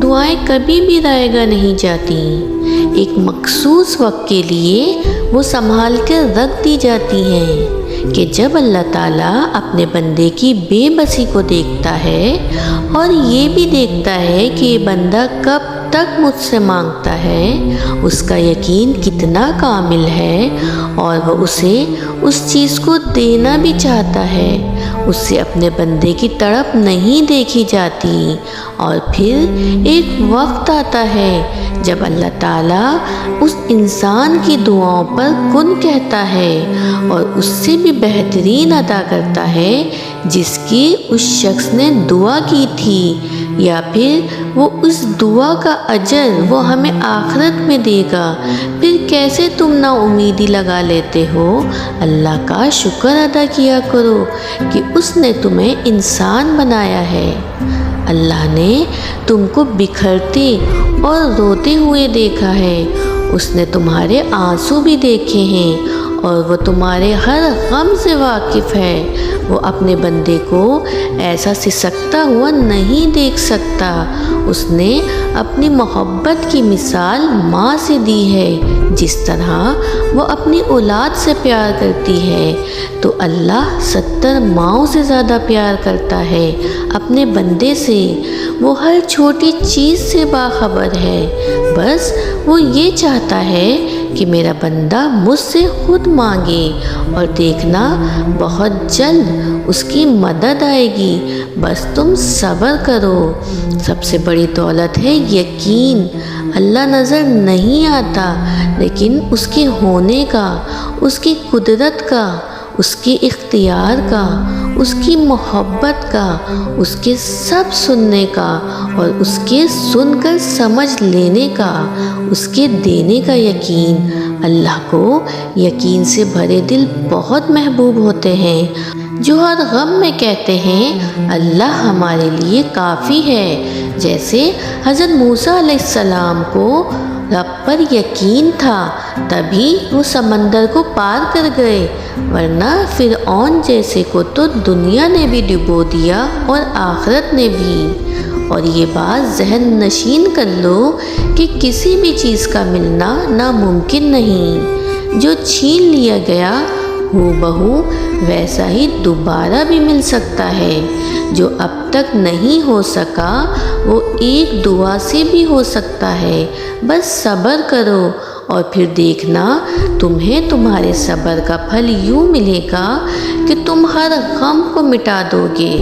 دعائیں کبھی بھی رائیگاں نہیں جاتی، ایک مخصوص وقت کے لیے وہ سنبھال کر رکھ دی جاتی ہیں کہ جب اللہ تعالیٰ اپنے بندے کی بے بسی کو دیکھتا ہے اور یہ بھی دیکھتا ہے کہ یہ بندہ کب تک مجھ سے مانگتا ہے، اس کا یقین کتنا کامل ہے اور وہ اسے اس چیز کو دینا بھی چاہتا ہے، اس سے اپنے بندے کی تڑپ نہیں دیکھی جاتی۔ اور پھر ایک وقت آتا ہے جب اللہ تعالیٰ اس انسان کی دعاؤں پر کن کہتا ہے اور اس سے بھی بہترین عطا کرتا ہے جس کی اس شخص نے دعا کی تھی، یا پھر وہ اس دعا کا اجر وہ ہمیں آخرت میں دے گا۔ پھر کیسے تم نا امیدی لگا لیتے ہو؟ اللہ کا شکر ادا کیا کرو کہ اس نے تمہیں انسان بنایا ہے۔ اللہ نے تم کو بکھرتے اور روتے ہوئے دیکھا ہے، اس نے تمہارے آنسو بھی دیکھے ہیں اور وہ تمہارے ہر غم سے واقف ہے۔ وہ اپنے بندے کو ایسا سسکتا ہوا نہیں دیکھ سکتا۔ اس نے اپنی محبت کی مثال ماں سے دی ہے، جس طرح وہ اپنی اولاد سے پیار کرتی ہے، تو اللہ 70 ماؤں سے زیادہ پیار کرتا ہے اپنے بندے سے۔ وہ ہر چھوٹی چیز سے باخبر ہے، بس وہ یہ چاہتا ہے کہ میرا بندہ مجھ سے خود مانگے، اور دیکھنا بہت جلد اس کی مدد آئے گی، بس تم صبر کرو۔ سب سے بڑی دولت ہے یقین۔ اللہ نظر نہیں آتا، لیکن اس کے ہونے کا، اس کی قدرت کا، اس کے اختیار کا، اس کی محبت کا، اس کے سب سننے کا اور اس کے سن کر سمجھ لینے کا، اس کے دینے کا یقین۔ اللہ کو یقین سے بھرے دل بہت محبوب ہوتے ہیں، جو ہر غم میں کہتے ہیں اللہ ہمارے لیے کافی ہے۔ جیسے حضرت موسیٰ علیہ السلام کو رب پر یقین تھا، تبھی وہ سمندر کو پار کر گئے، ورنہ فرعون جیسے کو تو دنیا نے بھی ڈبو دیا اور آخرت نے بھی۔ اور یہ بات ذہن نشین کر لو کہ کسی بھی چیز کا ملنا ناممکن نہیں، جو چھین لیا گیا ہو بہو ویسا ہی دوبارہ بھی مل سکتا ہے، جو اب تک نہیں ہو سکا وہ ایک دعا سے بھی ہو سکتا ہے۔ بس صبر کرو اور پھر دیکھنا تمہیں تمہارے صبر کا پھل یوں ملے گا کہ تم ہر غم کو مٹا دو گے۔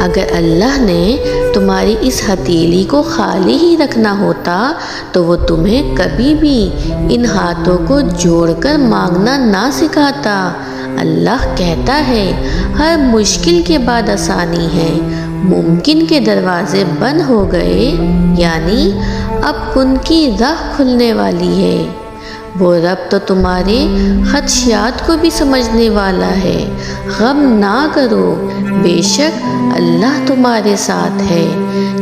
اگر اللہ نے تمہاری اس ہتھیلی کو خالی ہی رکھنا ہوتا تو وہ تمہیں کبھی بھی ان ہاتھوں کو جوڑ کر مانگنا نہ سکھاتا۔ اللہ کہتا ہے ہر مشکل کے بعد آسانی ہے، ممکن کے دروازے بند ہو گئے، یعنی اب ان کی راہ کھلنے والی ہے۔ وہ رب تو تمہارے خدشات کو بھی سمجھنے والا ہے۔ غم نہ کرو، بے شک اللہ تمہارے ساتھ ہے۔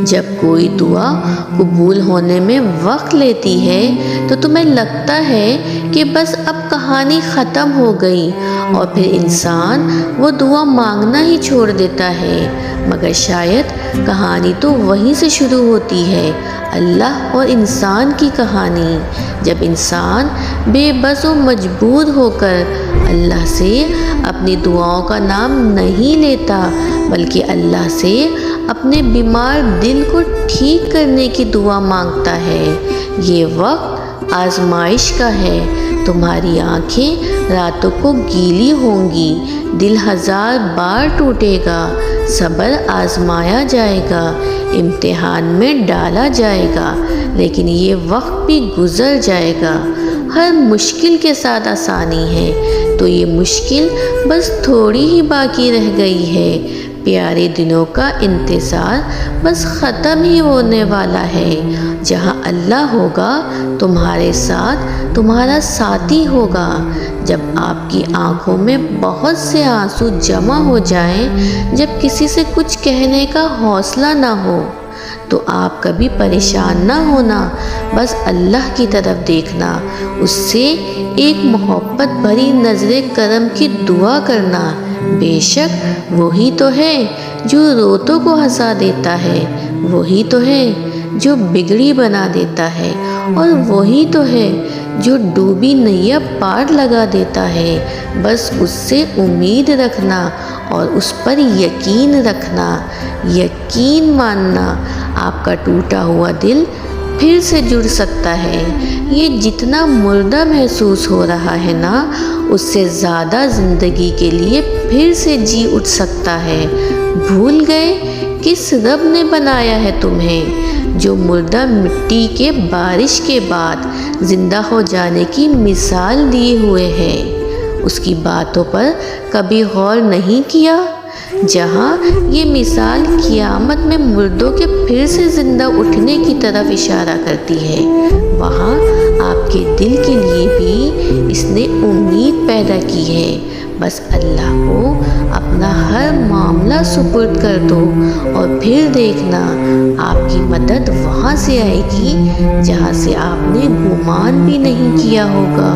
جب کوئی دعا قبول ہونے میں وقت لیتی ہے تو تمہیں لگتا ہے کہ بس اب کہانی ختم ہو گئی، اور پھر انسان وہ دعا مانگنا ہی چھوڑ دیتا ہے، مگر شاید کہانی تو وہیں سے شروع ہوتی ہے، اللہ اور انسان کی کہانی۔ جب انسان بے بس و مجبور ہو کر اللہ سے اپنی دعاؤں کا نام نہیں لیتا، بلکہ اللہ سے اپنے بیمار دل کو ٹھیک کرنے کی دعا مانگتا ہے، یہ وقت آزمائش کا ہے۔ تمہاری آنکھیں راتوں کو گیلی ہوں گی، دل 1000 بار ٹوٹے گا، صبر آزمایا جائے گا، امتحان میں ڈالا جائے گا، لیکن یہ وقت بھی گزر جائے گا۔ ہر مشکل کے ساتھ آسانی ہے، تو یہ مشکل بس تھوڑی ہی باقی رہ گئی ہے۔ پیارے دنوں کا انتظار بس ختم ہی ہونے والا ہے۔ جہاں اللہ ہوگا تمہارے ساتھ تمہارا ساتھی ہوگا۔ جب آپ کی آنکھوں میں بہت سے آنسو جمع ہو جائیں، جب کسی سے کچھ کہنے کا حوصلہ نہ ہو، تو آپ کبھی پریشان نہ ہونا، بس اللہ کی طرف دیکھنا، اس سے ایک محبت بھری نظر کرم کی دعا کرنا۔ بے شک وہی تو ہے جو روتوں کو ہنسا دیتا ہے، وہی تو ہے جو بگڑی بنا دیتا ہے، اور وہی تو ہے جو ڈوبی نیا پار لگا دیتا ہے۔ بس اس سے امید رکھنا اور اس پر یقین رکھنا، یقین ماننا، آپ کا ٹوٹا ہوا دل پھر سے جڑ سکتا ہے۔ یہ جتنا مردہ محسوس ہو رہا ہے نا، اس سے زیادہ زندگی کے لیے پھر سے جی اٹھ سکتا ہے۔ بھول گئے کس رب نے بنایا ہے تمہیں، جو مردہ مٹی کے بارش کے بعد زندہ ہو جانے کی مثال دیے ہوئے ہے؟ اس کی باتوں پر کبھی غور نہیں کیا؟ جہاں یہ مثال قیامت میں مردوں کے پھر سے زندہ اٹھنے کی طرف اشارہ کرتی ہے، وہاں آپ کے دل کے لیے بھی اس نے امید پیدا کی ہے۔ بس اللہ کو اپنا ہر معاملہ سپرد کر دو، اور پھر دیکھنا آپ کی مدد وہاں سے آئے گی جہاں سے آپ نے گمان بھی نہیں کیا ہوگا۔